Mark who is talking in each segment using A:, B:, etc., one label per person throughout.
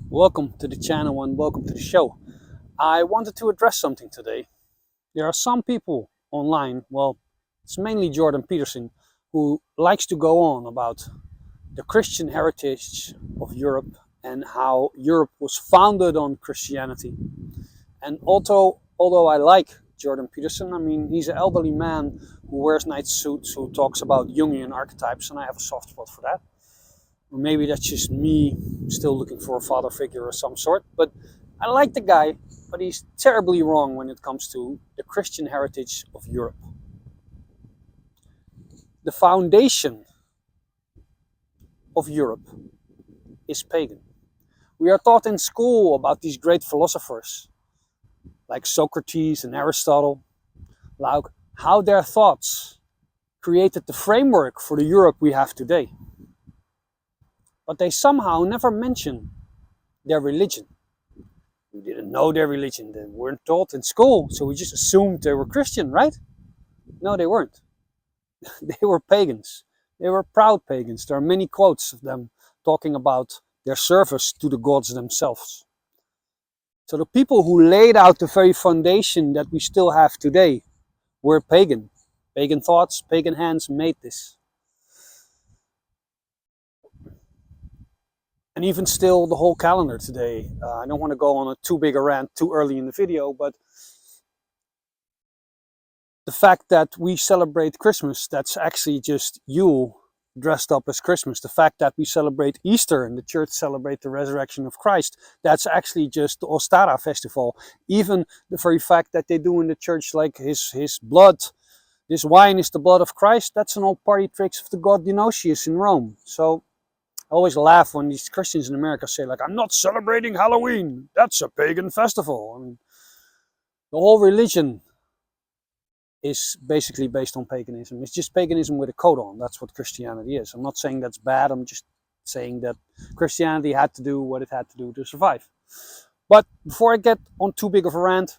A: Welcome to the channel and welcome to the show. I wanted to address something today. There are some people online, well, it's mainly Jordan Peterson, who likes to go on about the Christian heritage of Europe and how Europe was founded on Christianity. And although I like Jordan Peterson, I mean, he's an elderly man who wears nice suits, who talks about Jungian archetypes, and I have a soft spot for that. Or maybe that's just me still looking for a father figure of some sort. But I like the guy, but he's terribly wrong when it comes to the Christian heritage of Europe. The foundation of Europe is pagan. We are taught in school about these great philosophers like Socrates and Aristotle, like how their thoughts created the framework for the Europe we have today. But they somehow never mention their religion. We didn't know their religion, they weren't taught in school, so we just assumed they were Christian, right? No, they weren't. They were pagans. They were proud pagans. There are many quotes of them talking about their service to the gods themselves. So the people who laid out the very foundation that we still have today were pagan. Pagan thoughts, pagan hands made this. And even still, the whole calendar today, I don't want to go on a too big a rant too early in the video, but the fact that we celebrate Christmas, that's actually just Yule dressed up as Christmas. The fact that we celebrate Easter and the church celebrate the resurrection of Christ, that's actually just the Ostara festival. Even the very fact that they do in the church like his blood, this wine is the blood of Christ, that's an old party tricks of the god Dionysius in Rome. So I always laugh when these Christians in America say, like, I'm not celebrating Halloween. That's a pagan festival. I mean, the whole religion is basically based on paganism. It's just paganism with a coat on. That's what Christianity is. I'm not saying that's bad. I'm just saying that Christianity had to do what it had to do to survive. But before I get on too big of a rant,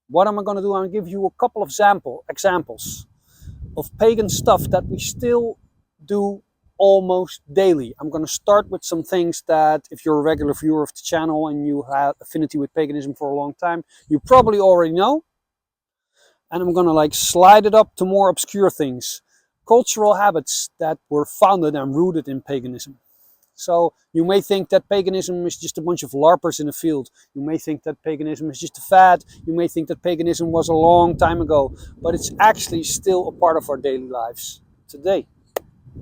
A: what am I going to do? I'm going to give you a couple of examples of pagan stuff that we still do almost daily. I'm going to start with some things that if you're a regular viewer of the channel and you have affinity with paganism for a long time, you probably already know. And I'm going to like slide it up to more obscure things. Cultural habits that were founded and rooted in paganism. So you may think that paganism is just a bunch of LARPers in a field. You may think that paganism is just a fad. You may think that paganism was a long time ago. But it's actually still a part of our daily lives today.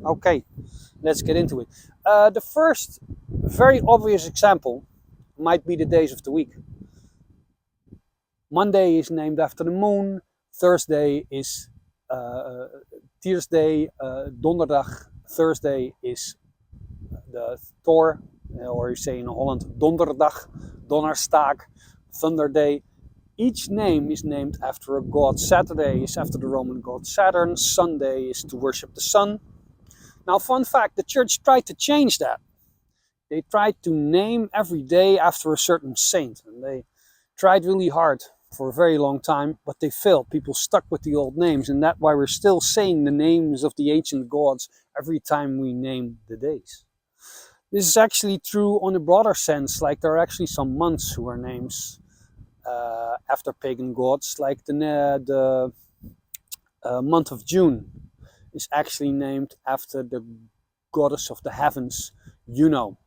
A: Okay, let's get into it. The first very obvious example might be the days of the week. Monday is named after the moon. Thursday is Thursday. Donderdag. Thursday is the Thor, or you say in Holland Donderdag, Donnerstag, Thunder Day. Each name is named after a god. Saturday is after the Roman god Saturn. Sunday is to worship the sun. Now, fun fact, the church tried to change that. They tried to name every day after a certain saint. And they tried really hard for a very long time, but they failed. People stuck with the old names, and that's why we're still saying the names of the ancient gods every time we name the days. This is actually true on a broader sense, like there are actually some months who are names after pagan gods, like the month of June is actually named after the goddess of the heavens, Juno.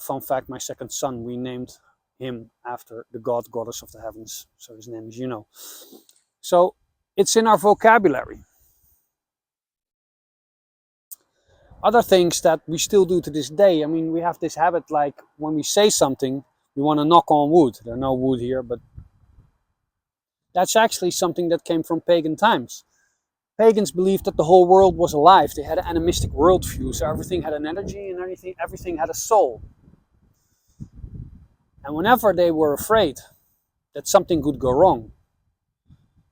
A: Fun fact, my second son, we named him after the goddess of the heavens. So his name is Juno. So it's in our vocabulary. Other things that we still do to this day, I mean, we have this habit like when we say something, we want to knock on wood. There's no wood here, but that's actually something that came from pagan times. Pagans believed that the whole world was alive. They had an animistic worldview, so everything had an energy and everything had a soul. And whenever they were afraid that something could go wrong,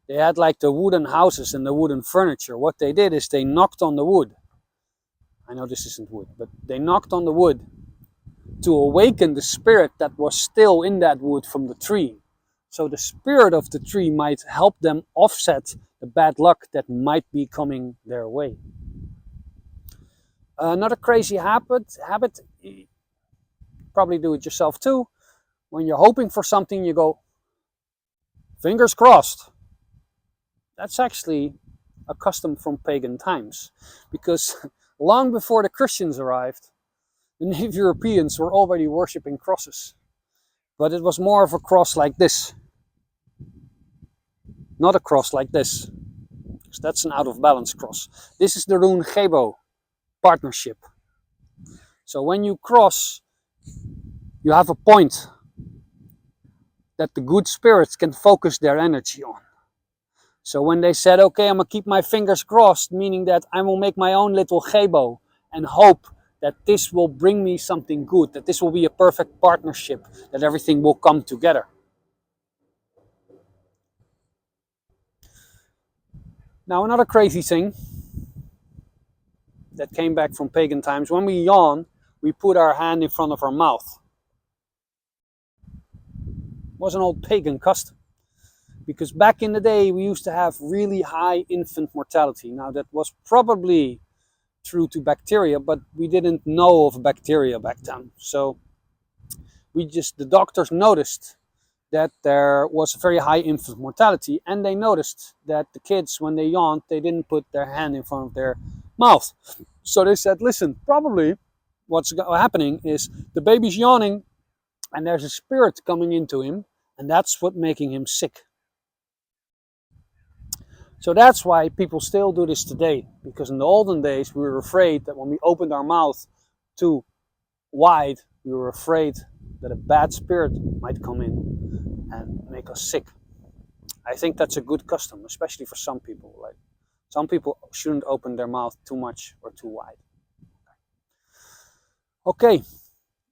A: they had like the wooden houses and the wooden furniture. What they did is they knocked on the wood. I know this isn't wood, but they knocked on the wood to awaken the spirit that was still in that wood from the tree. So the spirit of the tree might help them offset the bad luck that might be coming their way. Another crazy habit probably do it yourself too. When you're hoping for something, you go, fingers crossed. That's actually a custom from pagan times, because long before the Christians arrived, the native Europeans were already worshipping crosses. But it was more of a cross like this, not a cross like this, because that's an out of balance cross. This is the rune Gebo, partnership. So when you cross, you have a point that the good spirits can focus their energy on. So when they said, okay, I'm going to keep my fingers crossed, meaning that I will make my own little Gebo and hope that this will bring me something good, that this will be a perfect partnership, that everything will come together. Now, another crazy thing that came back from pagan times, when we yawn, we put our hand in front of our mouth. It was an old pagan custom. Because back in the day, we used to have really high infant mortality. Now, that was probably true to bacteria, but we didn't know of bacteria back then. So the doctors noticed that there was a very high infant mortality, and they noticed that the kids, when they yawned, they didn't put their hand in front of their mouth. So they said, listen, probably what's happening is the baby's yawning and there's a spirit coming into him, and that's what's making him sick. So that's why people still do this today, because in the olden days we were afraid that when we opened our mouth too wide, we were afraid that a bad spirit might come in and make us sick. I think that's a good custom, especially for some people. Like, some people shouldn't open their mouth too much or too wide. Okay,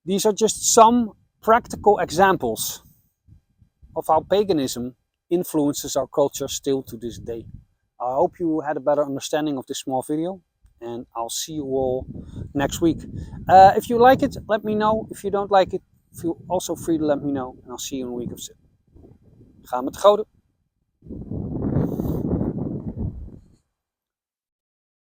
A: these are just some practical examples of how paganism influences our culture still to this day. I hope you had a better understanding of this small video, and I'll see you all next week. If you like it, let me know. If you don't like it, feel also free to let me know, and I'll see you in a week of zit. Ga met goden.